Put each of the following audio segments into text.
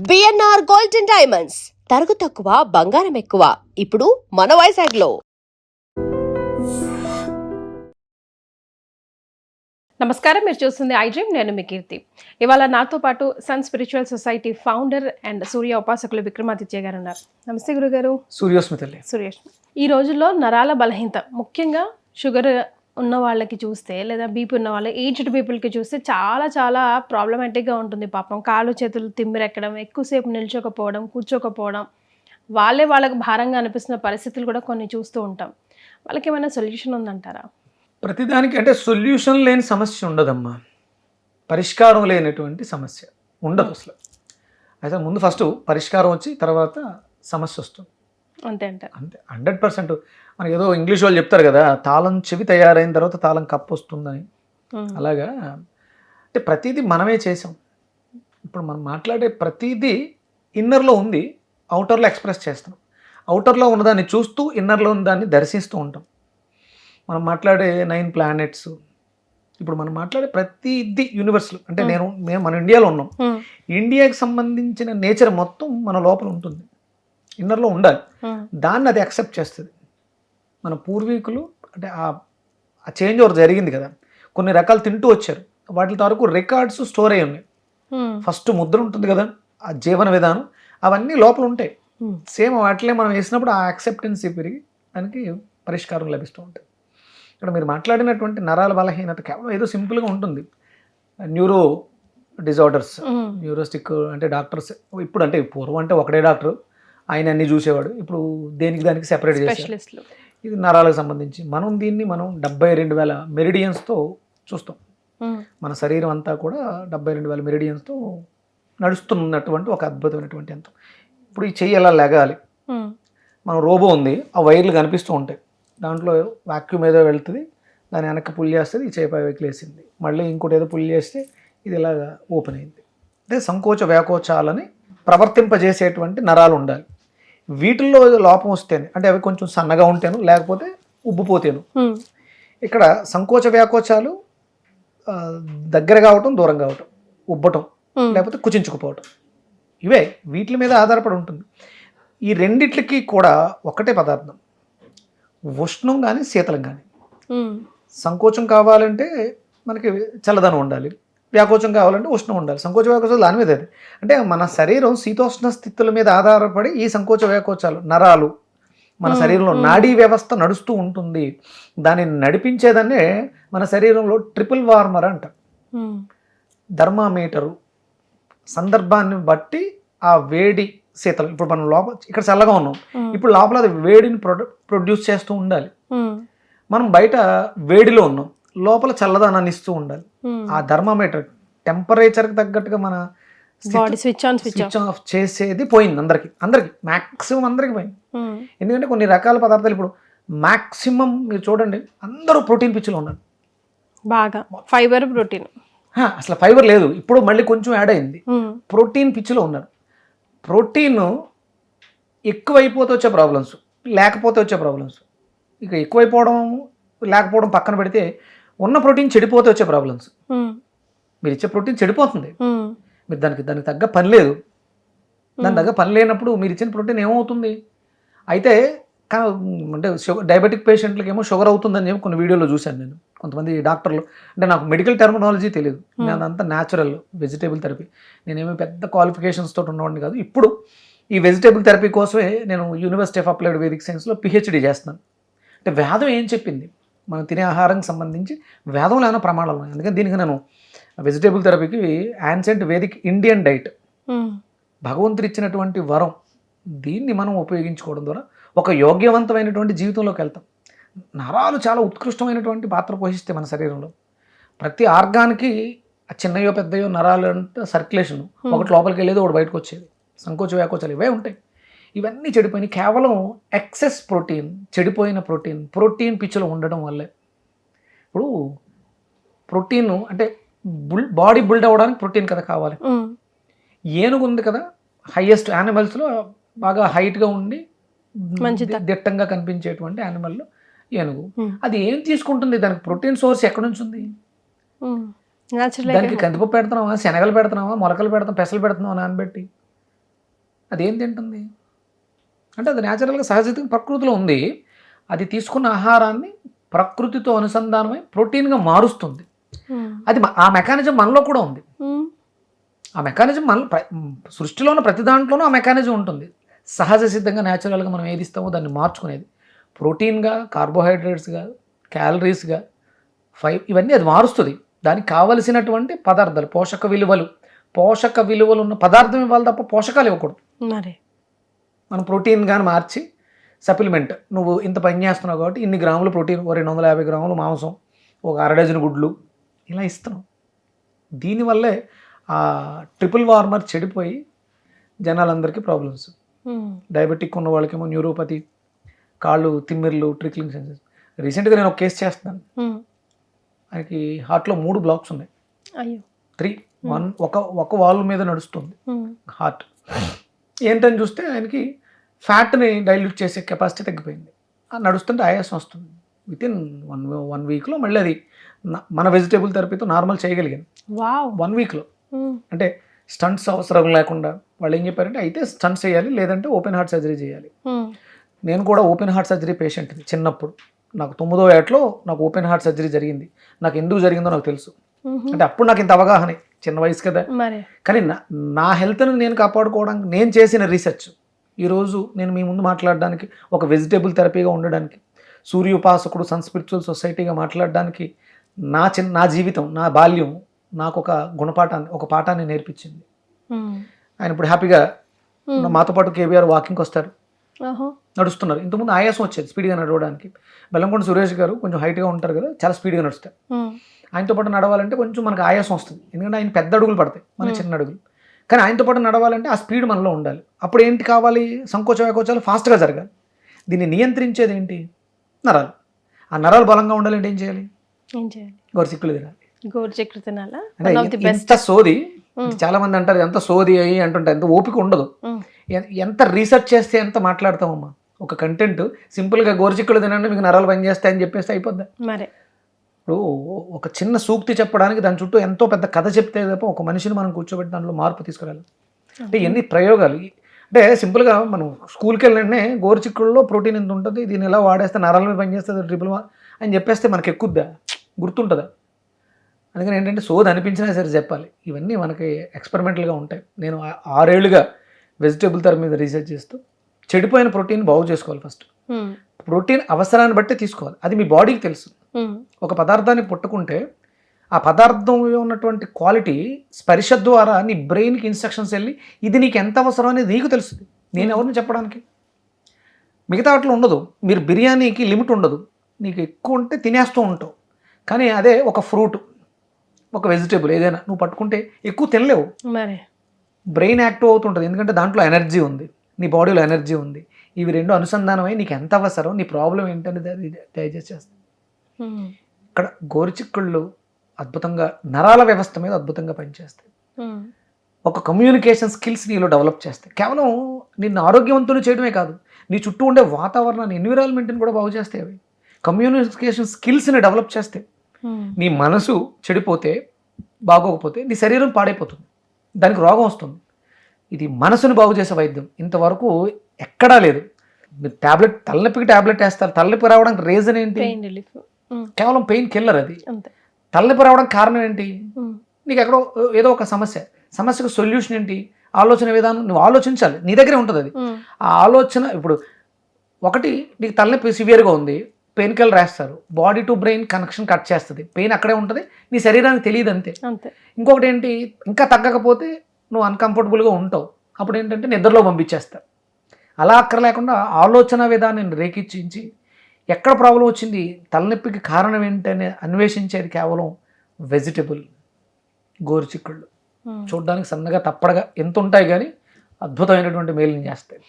BNR gold and diamonds తరుగు తక్కువ బంగారం ఎక్కువ ఇప్పుడు మన వైజాగ్లో. నమస్కారం, మీరు చూస్తుంది ఐ డ్రీమ్. నేను మీ కీర్తి. ఇవాళ నాతో పాటు sun spiritual society founder and Surya ఉపాసకులు విక్రమాదిత్య గారు ఉన్నారు. నమస్తే గురుగారు. సూర్యోస్మితల్లి. ఈ రోజుల్లో నరాల బలహీనత, ముఖ్యంగా షుగర్ ఉన్న వాళ్ళకి చూస్తే, లేదా బీపీ ఉన్న వాళ్ళ ఏజ్డ్ పీపుల్కి చూస్తే చాలా చాలా ప్రాబ్లమాటిక్గా ఉంటుంది. పాపం కాళ్ళు చేతులు తిమ్మిరెక్కడం, ఎక్కువసేపు నిల్చోకపోవడం, కూర్చోకపోవడం, వాళ్ళకు భారంగా అనిపిస్తున్న పరిస్థితులు కూడా కొన్ని చూస్తూ ఉంటాం. వాళ్ళకి ఏమైనా సొల్యూషన్ ఉందంటారా? ప్రతిదానికి అంటే సొల్యూషన్ లేని సమస్య ఉండదమ్మా, పరిష్కారం లేనటువంటి సమస్య ఉండదు అసలు. అయితే ముందు ఫస్ట్ పరిష్కారం వచ్చి తర్వాత సమస్య వస్తుంది. అంతే అంటారు. అంతే, 100%. మనకి ఏదో ఇంగ్లీష్ వాళ్ళు చెప్తారు కదా, తాళం చెవి తయారైన తర్వాత తాళం కప్పు వస్తుందని. అలాగా అంటే ప్రతిదీ మనమే చేసాం. ఇప్పుడు మనం మాట్లాడే ప్రతిదీ ఇన్నర్లో ఉంది, అవుటర్లో ఎక్స్ప్రెస్ చేస్తాం. అవుటర్లో ఉన్నదాన్ని చూస్తూ ఇన్నర్లో ఉన్నదాన్ని దర్శిస్తూ ఉంటాం. మనం మాట్లాడే 9 ప్లానెట్స్, ఇప్పుడు మనం మాట్లాడే ప్రతిదీ యూనివర్స్లో. అంటే మేము మన ఇండియాలో ఉన్నాం. ఇండియాకి సంబంధించిన నేచర్ మొత్తం మన లోపల ఉంటుంది, ఇన్నర్లో ఉండాలి. దాన్ని అది యాక్సెప్ట్ చేస్తుంది. మన పూర్వీకులు అంటే ఆ చేంజ్ ఓవర్ జరిగింది కదా, కొన్ని రకాలు తింటూ వచ్చారు, వాటి వరకు రికార్డ్స్ స్టోర్ అయి ఉన్నాయి. ఫస్ట్ ముద్ర ఉంటుంది కదా, ఆ జీవన విధానం, అవన్నీ లోపల ఉంటాయి. సేమ్ వాటిలో మనం వేసినప్పుడు ఆ యాక్సెప్టెన్సీ పెరిగి దానికి పరిష్కారం లభిస్తూ ఉంటుంది. ఇక్కడ మీరు మాట్లాడినటువంటి నరాల బలహీనత కేవలం ఏదో సింపుల్గా ఉంటుంది. న్యూరో డిజార్డర్స్, న్యూరోస్టిక్ అంటే డాక్టర్స్ ఇప్పుడు, అంటే పూర్వం అంటే ఒకడే డాక్టర్, ఆయన అన్ని చూసేవాడు. ఇప్పుడు దానికి సెపరేట్ చేస్తారు. ఇది నరాలకు సంబంధించి మనం 72,000 మెరిడియన్స్తో చూస్తాం. మన శరీరం అంతా కూడా 72,000 మెరిడియన్స్తో నడుస్తున్నటువంటి ఒక అద్భుతమైనటువంటి యంత్రం. ఇప్పుడు ఈ చెయ్యి ఎలా లెగాలి, మనం రోబో ఉంది, ఆ వైర్లు కనిపిస్తూ ఉంటాయి, దాంట్లో వాక్యూమ్ ఏదో వెళ్తుంది, దాని వెనక్కి పుల్ చేస్తుంది, ఈ చేప వేసింది, మళ్ళీ ఇంకోటి ఏదో పుల్ చేస్తే ఇది ఇలాగా ఓపెన్ అయింది. అంటే సంకోచ వ్యాకోచాలని ప్రవర్తింపజేసేటువంటి నరాలు ఉండాలి. వీటిల్లో లోపం వస్తేనే, అంటే అవి కొంచెం సన్నగా ఉంటేను, లేకపోతే ఉబ్బిపోతేను. ఇక్కడ సంకోచ వ్యాకోచాలు దగ్గర కావటం, దూరం కావటం, ఉబ్బటం, లేకపోతే కుచించుకుపోవటం, ఇవే వీటి మీద ఆధారపడి ఉంటుంది. ఈ రెండిట్లకి కూడా ఒకటే పదార్థం, ఉష్ణం కానీ శీతలం కానీ. సంకోచం కావాలంటే మనకి చల్లదనం ఉండాలి, వ్యాకోచం కావాలంటే ఉష్ణం ఉండాలి. సంకోచ వ్యాకోచాలు దాని మీద అది. అంటే మన శరీరం శీతోష్ణ స్థితుల మీద ఆధారపడి ఈ సంకోచ వ్యాకోచాలు నరాలు మన శరీరంలో నాడీ వ్యవస్థ నడుస్తూ ఉంటుంది. దానిని నడిపించేదన్నే మన శరీరంలో ట్రిపుల్ వార్మర్ అంట. థర్మామీటరు సందర్భాన్ని బట్టి ఆ వేడి శీతలం, ఇప్పుడు మనం లోపల ఇక్కడ చల్లగా ఉన్నాం, ఇప్పుడు లోపల అది వేడిని ప్రొడ్యూస్ చేస్తూ ఉండాలి. మనం బయట వేడిలో ఉన్నాం, లోపల చల్లదనాన్ని ఇస్తూ ఉండాలి. ఆ థర్మామీటర్ టెంపరేచర్కి తగ్గట్టుగా మన స్విచ్ ఆఫ్ చేసేది పోయింది. అందరికి మ్యాక్సిమం అందరికి పోయింది. ఎందుకంటే కొన్ని రకాల పదార్థాలు ఇప్పుడు మ్యాక్సిమం మీరు చూడండి, అందరూ ప్రోటీన్ పిచ్చిలో ఉన్నారు. బాగా ఫైబర్, ప్రోటీన్, అసలు ఫైబర్ లేదు, ఇప్పుడు మళ్ళీ కొంచెం యాడ్ అయింది. ప్రోటీన్ పిచ్చిలో ఉన్నారు. ప్రోటీన్ ఎక్కువైపోతే వచ్చే ప్రాబ్లమ్స్, లేకపోతే వచ్చే ప్రాబ్లమ్స్. ఇక ఎక్కువైపోవడం లేకపోవడం పక్కన పెడితే, ఉన్న ప్రోటీన్ చెడిపోతే వచ్చే ప్రాబ్లమ్స్. మీరు ఇచ్చే ప్రోటీన్ చెడిపోతుంది, మీరు దానికి తగ్గ పని లేదు. దాని తగ్గ పని లేనప్పుడు మీరు ఇచ్చిన ప్రోటీన్ ఏమవుతుంది? అయితే అంటే డయాబెటిక్ పేషెంట్లకి ఏమో షుగర్ అవుతుందని చెప్పి కొన్ని వీడియోలో చూశాను నేను. కొంతమంది డాక్టర్లు, అంటే నాకు మెడికల్ టెర్మినాలజీ తెలియదు, నేనంతా న్యాచురల్ వెజిటేబుల్ థెరపీ, నేనేమో పెద్ద క్వాలిఫికేషన్స్ తోటి ఉన్నవాడిని కాదు. ఇప్పుడు ఈ వెజిటేబుల్ థెరపీ కోసమే నేను యూనివర్సిటీ ఆఫ్ అప్లైడ్ వేదిక్ సైన్స్లో PhD చేస్తున్నాను. అంటే వేదం ఏం చెప్పింది, మనం తినే ఆహారానికి సంబంధించి వేదంలో ఏమైనా ప్రమాణాలు ఉన్నాయి. అందుకని దీనికి నేను వెజిటేబుల్ థెరపీకి యాన్సెంట్ వేదిక్ ఇండియన్ డైట్, భగవంతుడు ఇచ్చినటువంటి వరం, దీన్ని మనం ఉపయోగించుకోవడం ద్వారా ఒక యోగ్యవంతమైనటువంటి జీవితంలోకి వెళ్తాం. నరాలు చాలా ఉత్కృష్టమైనటువంటి పాత్ర పోషిస్తే మన శరీరంలో ప్రతి ఆర్గాన్కి చిన్నయో పెద్దయో నరాలు అంటే సర్క్యులేషన్, ఒకటి లోపలికి వెళ్ళేది, ఒకటి బయటకు వచ్చేది. సంకోచ వ్యాకోచాలు ఇవే ఉంటాయి. ఇవన్నీ చెడిపోయినాయి కేవలం ఎక్సెస్ ప్రోటీన్, చెడిపోయిన ప్రోటీన్ పిచ్చిలో ఉండడం వల్లే. ఇప్పుడు ప్రోటీన్ అంటే బాడీ బిల్డ్ అవ్వడానికి ప్రోటీన్ కదా కావాలి. ఏనుగు ఉంది కదా, హైయెస్ట్ యానిమల్స్లో బాగా హైట్గా ఉండి దిట్టంగా కనిపించేటువంటి యానిమల్లో ఏనుగు. అది ఏం తీసుకుంటుంది, దానికి ప్రోటీన్ సోర్స్ ఎక్కడి నుంచి ఉంది? దానికి కందిపప్పు పెడుతున్నావా, శనగలు పెడుతున్నావా, మొలకలు పెడుతున్నావా, పెసలు పెడుతున్నావా నానబెట్టి? అదేం తింటుంది అంటే అది న్యాచురల్గా సహజంగా ప్రకృతిలో ఉంది. అది తీసుకున్న ఆహారాన్ని ప్రకృతితో అనుసంధానమై ప్రోటీన్గా మారుస్తుంది. అది ఆ మెకానిజం మనలో కూడా ఉంది. ఆ మెకానిజం సృష్టిలో ఉన్న ప్రతి దాంట్లోనూ ఆ మెకానిజం ఉంటుంది. సహజ సిద్ధంగా న్యాచురల్గా మనం ఏది ఇస్తామో దాన్ని మార్చుకునేది ప్రోటీన్గా, కార్బోహైడ్రేట్స్గా, క్యాలరీస్గా, ఇవన్నీ అది మారుస్తుంది. దానికి కావలసినటువంటి పదార్థాలు, పోషక విలువలు ఉన్న పదార్థం ఇవ్వాలి తప్ప పోషకాలు ఇవ్వకూడదు. మరి మనం ప్రోటీన్ కానీ మార్చి సప్లిమెంట్, నువ్వు ఇంత పని చేస్తున్నావు కాబట్టి ఇన్ని గ్రాములు ప్రోటీన్, 250 గ్రాములు మాంసం, ఒక 1 డజన్ గుడ్లు ఇలా ఇస్తున్నాం. దీనివల్లే ఆ ట్రిపుల్ వార్మర్ చెడిపోయి జనాలందరికీ ప్రాబ్లమ్స్. డయాబెటిక్ ఉన్న వాళ్ళకేమో న్యూరోపతి, కాళ్ళు తిమ్మిర్లు, ట్రిక్లింగ్ సెన్సెస్. రీసెంట్గా నేను ఒక కేసు చేస్తున్నాను. ఆయనకి హార్ట్లో 3 బ్లాక్స్ ఉన్నాయి. 3 ఒక వాల్ మీద నడుస్తుంది హార్ట్. ఏంటని చూస్తే ఆయనకి ఫ్యాట్ని డైల్యూట్ చేసే కెపాసిటీ తగ్గిపోయింది. నడుస్తుంటే ఆయాసం వస్తుంది. వితిన్ 1 వీక్లో మళ్ళీ అది మన వెజిటేబుల్ థెరపీతో నార్మల్ చేయగలిగాను. 1 వీక్లో. అంటే స్టంట్స్ అవసరం లేకుండా వాళ్ళు ఏం చెప్పారంటే అయితే స్టంట్స్ చేయాలి, లేదంటే ఓపెన్ హార్ట్ సర్జరీ చేయాలి. నేను కూడా ఓపెన్ హార్ట్ సర్జరీ పేషెంట్ని. చిన్నప్పుడు నాకు 9వ ఏటలో నాకు ఓపెన్ హార్ట్ సర్జరీ జరిగింది. నాకు ఎందుకు జరిగిందో నాకు తెలుసు. అంటే అప్పుడు నాకు ఇంత అవగాహన, చిన్న వయసు కదా. కానీ నా హెల్త్ని నేను కాపాడుకోవడానికి నేను చేసిన రీసెర్చ్ ఈరోజు నేను మీ ముందు మాట్లాడడానికి, ఒక వెజిటేబుల్ థెరపీగా ఉండడానికి, సూర్యోపాసకుడు సన్ స్పిరిచువల్ సొసైటీగా మాట్లాడడానికి నా జీవితం, నా బాల్యం నాకు ఒక పాఠాన్ని నేర్పించింది. ఆయన ఇప్పుడు హ్యాపీగా మాతో పాటు కేబీఆర్ వాకింగ్కి వస్తారు, నడుస్తున్నారు. ఇంతకుముందు ఆయాసం వచ్చేది స్పీడ్గా నడవడానికి. బెల్లంకొండ సురేష్ గారు కొంచెం హైట్గా ఉంటారు కదా, చాలా స్పీడ్గా నడుస్తారు. ఆయనతో పాటు నడవాలంటే కొంచెం మనకు ఆయాసం వస్తుంది, ఎందుకంటే ఆయన పెద్ద అడుగులు పడతాయి, మన చిన్న అడుగులు. కానీ ఆయనతో పాటు నడవాలంటే ఆ స్పీడ్ మనలో ఉండాలి. అప్పుడు ఏంటి కావాలి? సంకోచ వ్యాకోచాలు ఫాస్ట్గా జరగాలి. దీన్ని నియంత్రించేది ఏంటి? నరాలు. ఆ నరాలు బలంగా ఉండాలంటే ఏం చేయాలి? గోరుచిక్కులు తినాలి. ఎంత సోది, చాలా మంది అంటారు ఎంత సోది అయ్యి అంటుంటారు, ఎంత ఓపిక ఉండదు. ఎంత రీసెర్చ్ చేస్తే ఎంత మాట్లాడతామమ్మా. ఒక కంటెంట్ సింపుల్గా గోరుచిక్కులు తినండి మీకు నరాలు పనిచేస్తాయని చెప్పేస్తే అయిపోద్దా? ఇప్పుడు ఒక చిన్న సూక్తి చెప్పడానికి దాని చుట్టూ ఎంతో పెద్ద కథ చెప్తే తప్ప ఒక మనిషిని మనం కూర్చోబెట్టి దాంట్లో మార్పు తీసుకురాలి. అంటే ఎన్ని ప్రయోగాలు. అంటే సింపుల్గా మనం స్కూల్కి వెళ్ళినే గోరుచిక్కుల్లో ప్రోటీన్ ఎంత ఉంటుంది, దీన్ని ఎలా వాడేస్తే నరాల మీద పనిచేస్తుంది ట్రిపుల్ అని చెప్పేస్తే మనకి ఎక్కుద్దా, గుర్తుంటుందా? అందుకని ఏంటంటే సోది అనిపించినా సరే చెప్పాలి. ఇవన్నీ మనకి ఎక్స్పెరిమెంటల్గా ఉంటాయి. నేను 6 ఏళ్ళుగా వెజిటేబుల్ థెరపీ మీద రీసెర్చ్ చేస్తూ చెడిపోయిన ప్రోటీన్ బాగు చేసుకోవాలి. ఫస్ట్ ప్రోటీన్ అవసరాన్ని బట్టి తీసుకోవాలి. అది మీ బాడీకి తెలుసు. ఒక పదార్థాన్ని పుట్టుకుంటే ఆ పదార్థంలో ఉన్నటువంటి క్వాలిటీ స్పర్శ ద్వారా నీ బ్రెయిన్కి ఇన్స్ట్రక్షన్స్ వెళ్ళి ఇది నీకు ఎంత అవసరం అనేది నీకు తెలుస్తుంది. నేను ఎవరిని చెప్పడానికి? మిగతా వాటిలో ఉండదు. మీరు బిర్యానీకి లిమిట్ ఉండదు, నీకు ఎక్కువ ఉంటే తినేస్తూ ఉంటావు. కానీ అదే ఒక ఫ్రూట్, ఒక వెజిటేబుల్ ఏదైనా నువ్వు పట్టుకుంటే ఎక్కువ తినలేవు. బ్రెయిన్ యాక్టివ్ అవుతుంటుంది, ఎందుకంటే దాంట్లో ఎనర్జీ ఉంది, నీ బాడీలో ఎనర్జీ ఉంది. ఇవి రెండు అనుసంధానమై నీకు ఎంత అవసరం, నీ ప్రాబ్లం ఏంటనేది డైజెస్ట్ చేస్తుంది. ఇక్కడ గోరుచిక్కుళ్ళు అద్భుతంగా నరాల వ్యవస్థ మీద అద్భుతంగా పనిచేస్తాయి. ఒక కమ్యూనికేషన్ స్కిల్స్ నీలో డెవలప్ చేస్తాయి. కేవలం నిన్ను ఆరోగ్యవంతులు చేయడమే కాదు, నీ చుట్టూ ఉండే వాతావరణాన్ని, ఎన్విరాన్మెంట్ని కూడా బాగు చేస్తాయి. అవి కమ్యూనికేషన్ స్కిల్స్ని డెవలప్ చేస్తాయి. నీ మనసు చెడిపోతే, బాగోకపోతే నీ శరీరం పాడైపోతుంది, దానికి రోగం వస్తుంది. ఇది మనసుని బాగు చేసే వైద్యం ఇంతవరకు ఎక్కడా లేదు. మీరు ట్యాబ్లెట్, తలనొప్పికి ట్యాబ్లెట్ వేస్తారు. తలనొప్పి రావడానికి రీజన్ ఏంటి? కేవలం పెయిన్ కిల్లర్. అది తలనొప్పి రావడానికి కారణం ఏంటి? నీకు ఎక్కడో ఏదో ఒక సమస్యకు సొల్యూషన్ ఏంటి? ఆలోచన విధానం నువ్వు ఆలోచించాలి, నీ దగ్గరే ఉంటుంది అది. ఆ ఆలోచన, ఇప్పుడు ఒకటి నీకు తలనొప్పి సివియర్గా ఉంది, పెయిన్ కిల్లర్ వేస్తారు, body to brain connection cut చేస్తుంది, పెయిన్ అక్కడే ఉంటుంది, నీ శరీరానికి తెలియదు అంతే. ఇంకొకటి ఏంటి, ఇంకా తగ్గకపోతే నువ్వు అన్కంఫర్టబుల్గా ఉంటావు, అప్పుడు ఏంటంటే నిద్రలో పంపించేస్తారు. అలా అక్కర్లేకుండా ఆలోచన విధానాన్ని రేకిచ్చించి ఎక్కడ ప్రాబ్లం వచ్చింది, తలనొప్పికి కారణం ఏంటని అన్వేషించేది కేవలం వెజిటబుల్ గోరుచిక్కుళ్ళు. చూడడానికి సన్నగా తప్పడగా ఎంత ఉంటాయి కానీ అద్భుతమైనటువంటి మేలుని చేస్తాయి.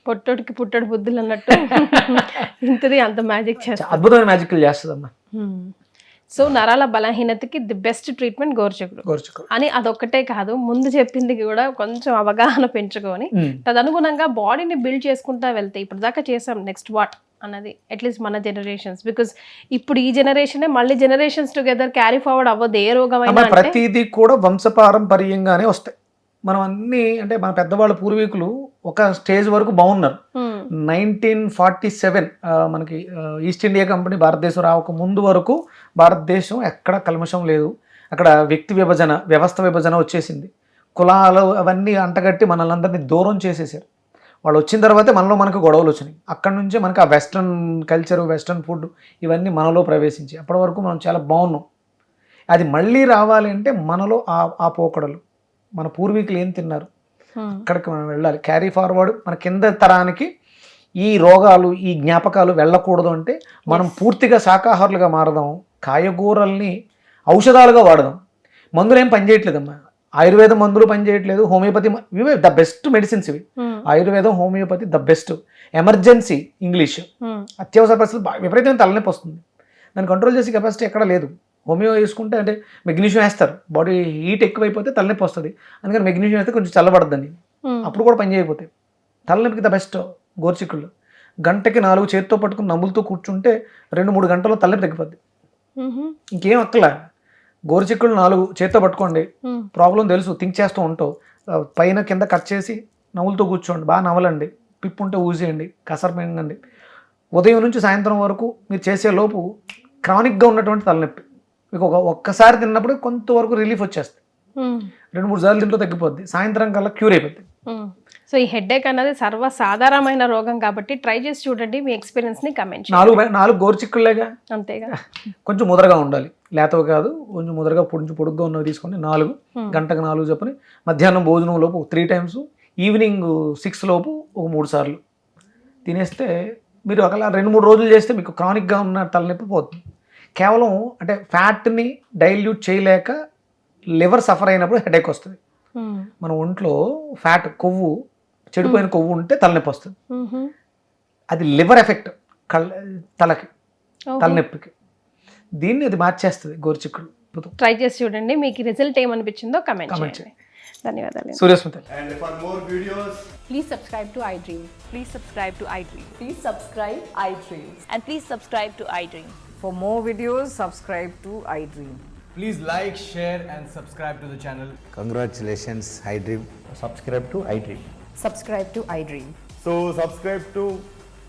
పొట్టోడికి పుట్టడు బుద్ధులు అన్నట్టు ఇంతది అంత మ్యాజిక్ చేస్తుంది, అద్భుతమైన మ్యాజిక్లు చేస్తుందమ్మా. సో నరాల బలహీనతకి ది బెస్ట్ ట్రీట్మెంట్ గోరుచిక్కుడు అని అదొక్కటే కాదు, ముందు చెప్పింది కూడా కొంచెం అవగాహన పెంచుకొని తదనుగుణంగా బాడీని బిల్డ్ చేసుకుంటా వెళ్తే ఇప్పుడు దాకా చేసాం, నెక్స్ట్ వాట్ అన్నది అట్లీస్ట్ మన జనరేషన్స్, బికాస్ ఇప్పుడు ఈ జనరేషన్ మళ్ళీ జనరేషన్స్ టుగెదర్ క్యారీ ఫార్వర్డ్ అవ్వదు. ఏ రోగం అయినా ప్రతిదీ కూడా వంశపారంపర్యంగానే వస్తాయి. మనం అన్నీ అంటే మన పెద్దవాళ్ళ పూర్వీకులు ఒక స్టేజ్ వరకు బాగున్నారు. 1947 మనకి ఈస్ట్ ఇండియా కంపెనీ భారతదేశం రావక ముందు వరకు భారతదేశం ఎక్కడ కల్మషం లేదు. అక్కడ వ్యక్తి విభజన, వ్యవస్థ విభజన వచ్చేసింది. కులాలు అవన్నీ అంటగట్టి మనల్ని అందరినీ దూరం చేసేసారు. వాళ్ళు వచ్చిన తర్వాతే మనలో మనకు గొడవలు వచ్చినాయి. అక్కడ నుంచే మనకు ఆ వెస్ట్రన్ కల్చరు, వెస్ట్రన్ ఫుడ్ ఇవన్నీ మనలో ప్రవేశించి అప్పటి వరకు మనం చాలా బాగున్నాం. అది మళ్ళీ రావాలి అంటే మనలో ఆ పోకడలు, మన పూర్వీకులు ఏం తిన్నారు అక్కడికి మనం వెళ్ళాలి. క్యారీ ఫార్వర్డ్ మన కింద తరానికి ఈ రోగాలు, ఈ జ్ఞాపకాలు వెళ్ళకూడదు అంటే మనం పూర్తిగా శాకాహారులుగా మారదాం. కాయగూరల్ని ఔషధాలుగా వాడదాం. మందులు ఏం పనిచేయట్లేదమ్మా. ఆయుర్వేదం మందులు పనిచేయట్లేదు, హోమియోపతి ఇవే ద బెస్ట్ మెడిసిన్స్. ఇవి ఆయుర్వేదం, homeopathy the best. Emergency English, అత్యవసర పరిస్థితులు విపరీతమైన తలనొప్పి వస్తుంది, దాన్ని కంట్రోల్ చేసే కెపాసిటీ ఎక్కడ లేదు. హోమియో వేసుకుంటే అంటే మెగ్నీషియం వేస్తారు, బాడీ హీట్ ఎక్కువైపోతే తలనొప్పి వస్తుంది, అందుకని మెగ్నీషియం వేస్తే కొంచెం చల్లబడద్దని, అప్పుడు కూడా పని చేయకపోతాయి. తలనొప్పికి ద బెస్ట్ గోరుచిక్కుళ్ళు. గంటకి 4 చేతితో పట్టుకుని నమ్ములుతూ కూర్చుంటే 2-3 గంటల్లో తలనొప్పి తగ్గిపోద్ది. ఇంకేం అక్కలా. గోరుచిక్కుళ్ళు 4 చేతితో పట్టుకోండి, ప్రాబ్లం తెలుసు, థింక్ చేస్తూ ఉంటావు, పైన కింద కట్ చేసి నవ్వులతో కూర్చోండి, బాగా నవ్వలండి, పిప్పు ఉంటే ఊసేయండి, కసర మింగండి. ఉదయం నుంచి సాయంత్రం వరకు మీరు చేసే లోపు క్రానిక్గా ఉన్నటువంటి తలనొప్పి మీకు ఒక్కసారి తిన్నప్పుడు కొంతవరకు రిలీఫ్ వచ్చేస్తుంది. 2-3 సార్లు తింటూ తగ్గిపోద్ది, సాయంత్రం కల్లా క్యూర్ అయిపోద్ది. సో ఈ హెడ్ఏక్ అన్నది సర్వసాధారణమైన రోగం కాబట్టి ట్రై చేసి చూడండి, మీ ఎక్స్పీరియన్స్ని కమెంట్ చేయండి. 4 గోరుచిక్కుళ్ళేగా, అంతేగా. కొంచెం ముదరగా ఉండాలి, లేతవి కాదు, కొంచెం ముదరగా పొడుగ్గా ఉన్నవి తీసుకొని 4 గంటకు 4 చెప్పని, మధ్యాహ్నం భోజనం లోపు 3 times, ఈవినింగ్ 6 లోపు ఒక 3 సార్లు తినేస్తే మీరు ఒకలా 2-3 రోజులు చేస్తే మీకు క్రానిక్గా ఉన్న తలనొప్పి పోతుంది. కేవలం అంటే ఫ్యాట్ని డైల్యూట్ చేయలేక లివర్ సఫర్ అయినప్పుడు హెడేక్ వస్తుంది. మన ఒంట్లో ఫ్యాట్, కొవ్వు, చెడిపోయిన కొవ్వు ఉంటే తలనొప్పి వస్తుంది. అది లివర్ ఎఫెక్ట్ తలకి, తలనొప్పికి. దీన్ని అది మార్చేస్తుంది గోరుచిక్కుడు. ట్రై చేసి చూడండి, మీకు రిజల్ట్ ఏమనిపించిందో కమెంట్ చేయండి. ధన్యవాదాలు. Suryasmita. And for more videos, Please subscribe to iDream. Please subscribe to iDream. Please subscribe iDream. And please subscribe to iDream. For more videos, subscribe to iDream. please like, share, and subscribe to the channel. Congratulations, iDream. Subscribe to iDream. Subscribe to iDream. So subscribe to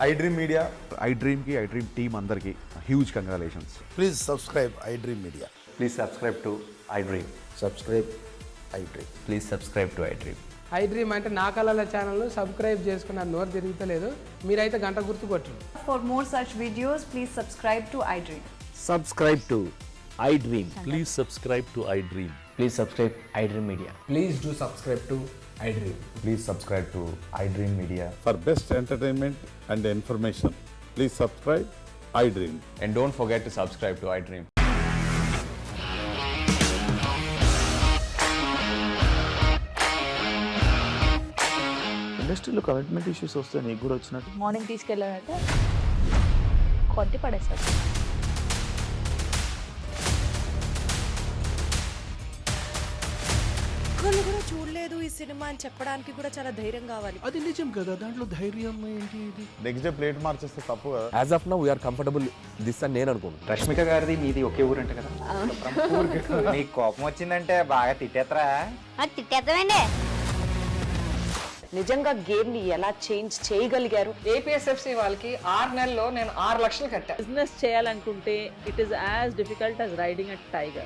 iDream Media. iDream team అందరికి huge congratulations. Please subscribe iDream Media. Please subscribe to iDream. Subscribe iDream. Please subscribe to iDream. iDream అంటే నా కళల channel subscribe చేసుకున్న నోరు తిరుగుతలేదు, మీరైతే గంట గుర్తు కొట్టండి. For more such videos, please subscribe to iDream. Subscribe to iDream. Please subscribe to iDream. Please subscribe iDream Media. Please do subscribe to iDream. Please subscribe to iDream Media. For best entertainment and information, please subscribe iDream. And don't forget to subscribe to iDream. ఇండస్ట్రీలో commitment issues వస్తే నీకు కూడా వచ్చినట్టు morning తీసుకెళ్ళాలంటే కొట్టి పడేస్తారు. ఒక్కళ్ళు కూడా చూడలేదు ఈ సినిమా అని చెప్పడానికి కూడా చాలా ధైర్యం కావాలి. అది నిజం కదా, దాంట్లో ధైర్యం ఏంటి? ఇది నెక్స్ట్ డే ప్లేట్ మార్చేస్తే తప్పు కదా. As of now we are comfortable this అని నేను అనుకుంటున్నాను. రష్మిక గారిది మీది ఒకే ఊరంట కదా. నీకు కోపం వచ్చిందంటే బాగా తిట్టేత్తరా? తిట్టేద్దామండి. నిజంగా గేమ్ ని ఎలా చేంజ్ చేయగలిగారు? ఏపీఎస్ఎఫ్సి వాళ్ళకి 6 నెలల్లో నేను 6 లక్షలు కట్టా. బిజినెస్ చేయాలనుకుంటే it is as difficult as riding a tiger.